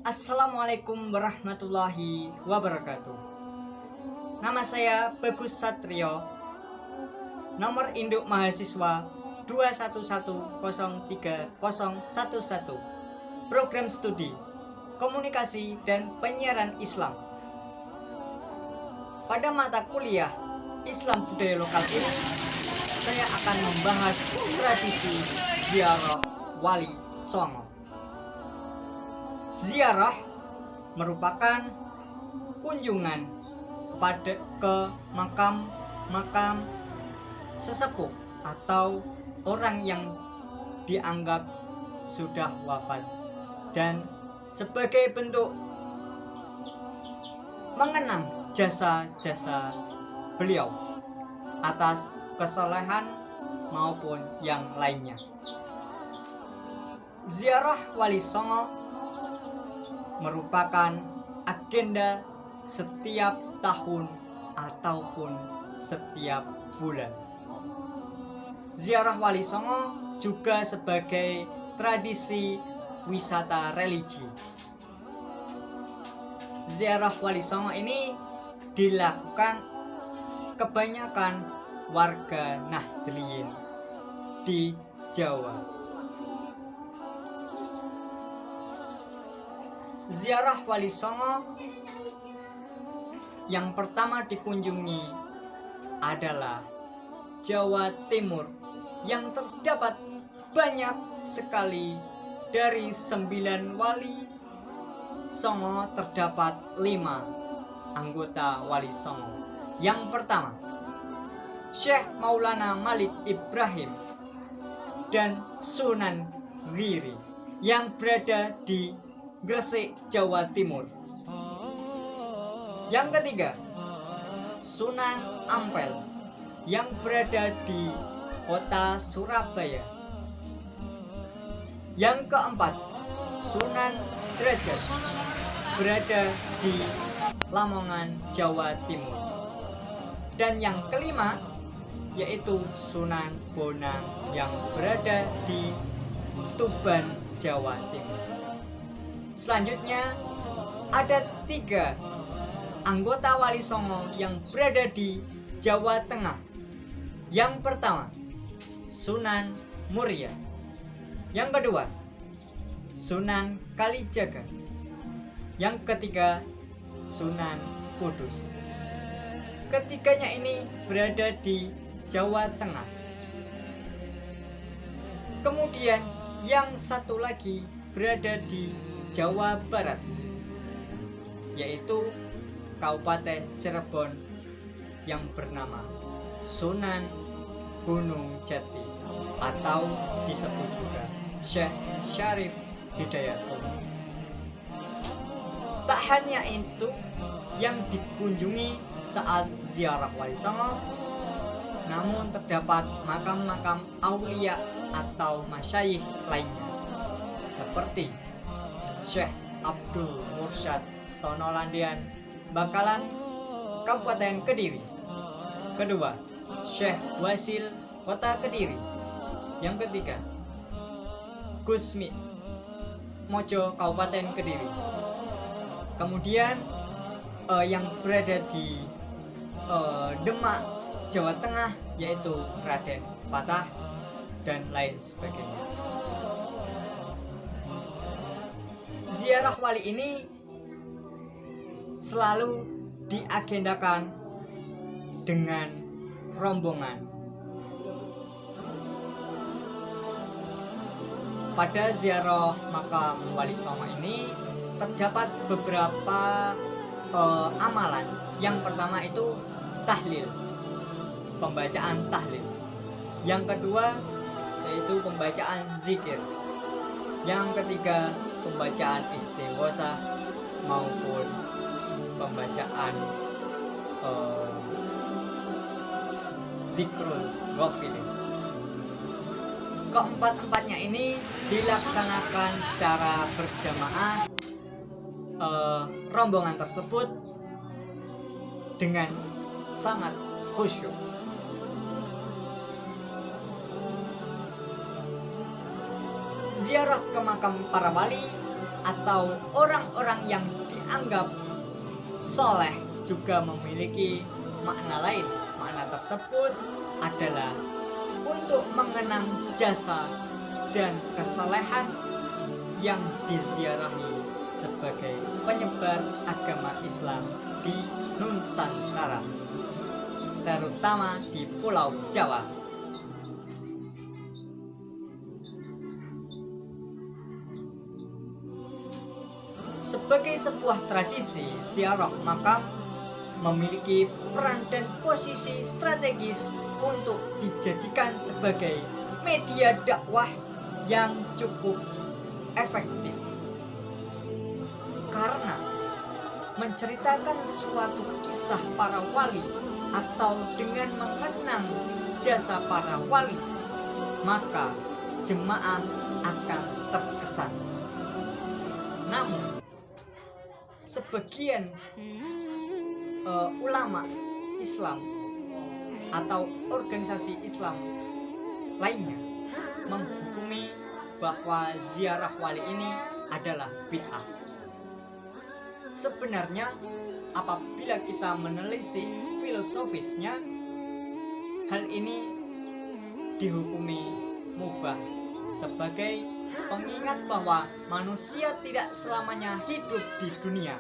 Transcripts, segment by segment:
Assalamualaikum warahmatullahi wabarakatuh. Nama saya Bagus Satrio. Nomor induk mahasiswa 211030011. Program studi Komunikasi dan Penyiaran Islam. Pada mata kuliah Islam Budaya Lokal ini, saya akan membahas tradisi ziarah Wali Songo. Ziarah merupakan kunjungan ke makam sesepuh atau orang yang dianggap sudah wafat, dan sebagai bentuk mengenang jasa-jasa beliau atas kesalehan maupun yang lainnya. Ziarah Wali Songo merupakan agenda setiap tahun ataupun setiap bulan. Ziarah Wali Songo juga sebagai tradisi wisata religi. Ziarah Wali Songo ini dilakukan kebanyakan warga Nahdliyin di Jawa. Ziarah Wali Songo yang pertama dikunjungi adalah Jawa Timur, yang terdapat banyak sekali. Dari 9 Wali Songo terdapat 5 anggota Wali Songo. Yang pertama, Syekh Maulana Malik Ibrahim dan Sunan Giri yang berada di Gresik, Jawa Timur. Yang ketiga, Sunan Ampel yang berada di kota Surabaya. Yang keempat, Sunan Derajat berada di Lamongan, Jawa Timur. Dan yang kelima, yaitu Sunan Bonang yang berada di Tuban, Jawa Timur. Selanjutnya, ada 3 anggota Wali Songo yang berada di Jawa Tengah. Yang pertama, Sunan Muria. Yang kedua, Sunan Kalijaga. Yang ketiga, Sunan Kudus. Ketiganya ini berada di Jawa Tengah. Kemudian yang satu lagi berada di Jawa Barat, yaitu Kabupaten Cirebon yang bernama Sunan Gunung Jati atau disebut juga Syekh Syarif Hidayatullah. Tak hanya itu yang dikunjungi saat ziarah Wali Songo, namun terdapat makam-makam aulia atau masyayikh lainnya seperti Syekh Abdul Mursyad Stonolandian, Bakalan, Kabupaten Kediri. Kedua, Syekh Wasil, Kota Kediri. Yang ketiga, Gusmi Mojo, Kabupaten Kediri. Kemudian yang berada di Demak, Jawa Tengah, yaitu Raden Patah dan lain sebagainya. Ziarah wali ini selalu diagendakan dengan rombongan. Pada ziarah makam Wali Songo ini terdapat beberapa amalan. Yang pertama itu tahlil, pembacaan tahlil. Yang kedua yaitu pembacaan zikir. Yang ketiga, pembacaan istighosah maupun pembacaan dzikrul ghafilin. Keempat-empatnya ini dilaksanakan secara berjamaah. Rombongan tersebut dengan sangat khusyuk. Ziarah ke makam para wali atau orang-orang yang dianggap soleh juga memiliki makna lain. Makna tersebut adalah untuk mengenang jasa dan kesalehan yang diziarahi sebagai penyebar agama Islam di Nusantara, terutama di Pulau Jawa. Sebagai sebuah tradisi, ziarah makam memiliki peran dan posisi strategis untuk dijadikan sebagai media dakwah yang cukup efektif, karena menceritakan suatu kisah para wali atau dengan mengenang jasa para wali, maka jemaah akan terkesan. Namun sebagian ulama Islam atau organisasi Islam lainnya menghukumi bahwa ziarah wali ini adalah bid'ah. Sebenarnya apabila kita menelisik filosofisnya, hal ini dihukumi mubah sebagai pengingat bahwa manusia tidak selamanya hidup di dunia.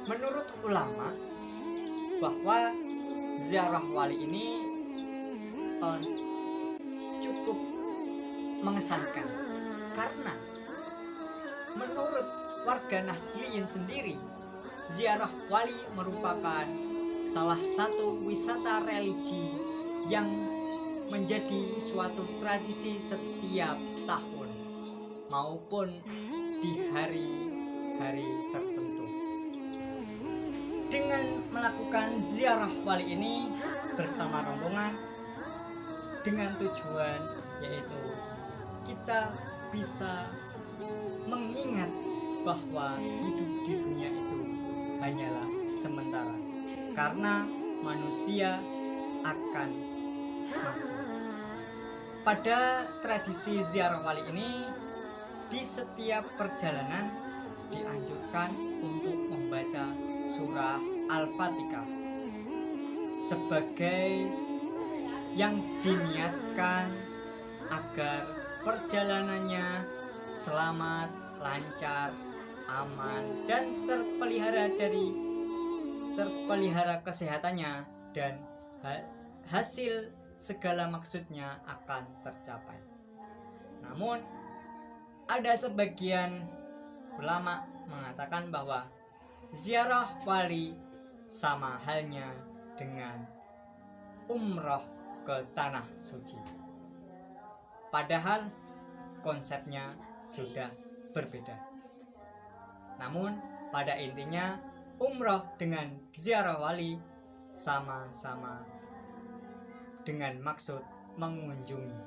Menurut ulama, bahwa ziarah wali ini cukup mengesankan, karena menurut warga Nahdliyin sendiri, ziarah wali merupakan salah satu wisata religi yang menjadi suatu tradisi setiap tahun maupun di hari-hari tertentu. Dengan melakukan ziarah wali ini bersama rombongan dengan tujuan yaitu kita bisa mengingat bahwa hidup di dunia itu hanyalah sementara, karena manusia akan mati. Pada tradisi ziarah wali ini, di setiap perjalanan dianjurkan untuk membaca surah Al-Fatihah sebagai yang diniatkan agar perjalanannya selamat, lancar, aman, dan terpelihara kesehatannya, dan hasil segala maksudnya akan tercapai. Namun ada sebagian ulama mengatakan bahwa ziarah wali sama halnya dengan umroh ke tanah suci, padahal konsepnya sudah berbeda. Namun pada intinya umroh dengan ziarah wali sama-sama dengan maksud mengunjungi.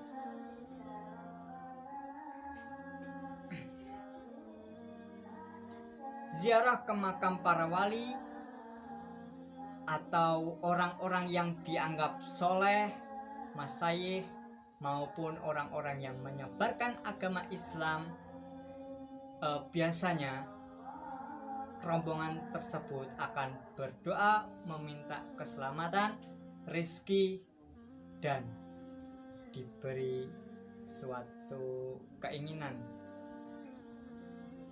Ziarah ke makam para wali atau orang-orang yang dianggap soleh, masyayikh, maupun orang-orang yang menyebarkan agama Islam, biasanya rombongan tersebut akan berdoa meminta keselamatan, rezeki, dan diberi suatu keinginan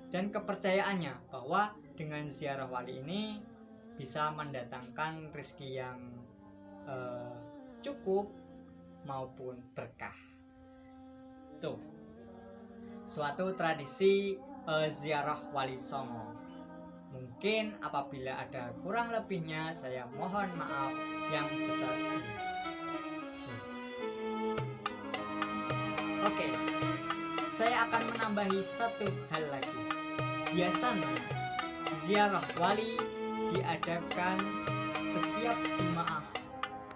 dan kepercayaannya bahwa dengan ziarah wali ini bisa mendatangkan rezeki yang cukup maupun berkah. Tuh, suatu tradisi ziarah wali Songo. Mungkin apabila ada kurang lebihnya, saya mohon maaf yang besar ini. Oke, saya akan menambahi satu hal lagi. Biasanya ziarah wali diadakan setiap jemaah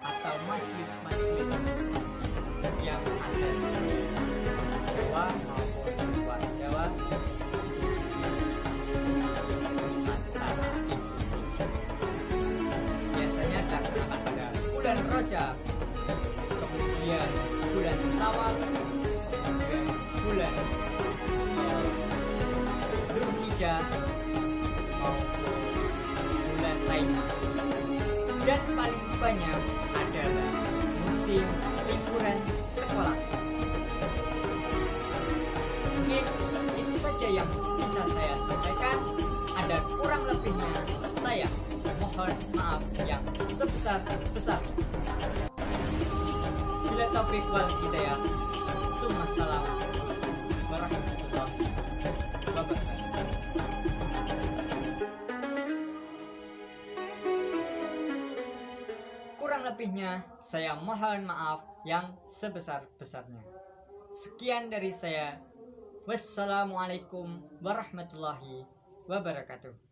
atau majelis-majelis yang ada di Jawa maupun di luar Jawa, khususnya Nusantara Indonesia. Biasanya dilaksanakan pada bulan Rajab, kemudian bulan Syawal, kemudian bulan kerja maupun bulan lainnya. Dan paling banyak adalah musim liburan sekolah. Mungkin itu saja yang bisa saya sampaikan. Ada kurang lebihnya saya mohon maaf yang sebesar-besarnya. Bila taufik wal hidayah. Assalamualaikum warahmatullahi wabarakatuh. Kurang lebihnya saya mohon maaf yang sebesar-besarnya. Sekian dari saya. Wassalamualaikum warahmatullahi wabarakatuh.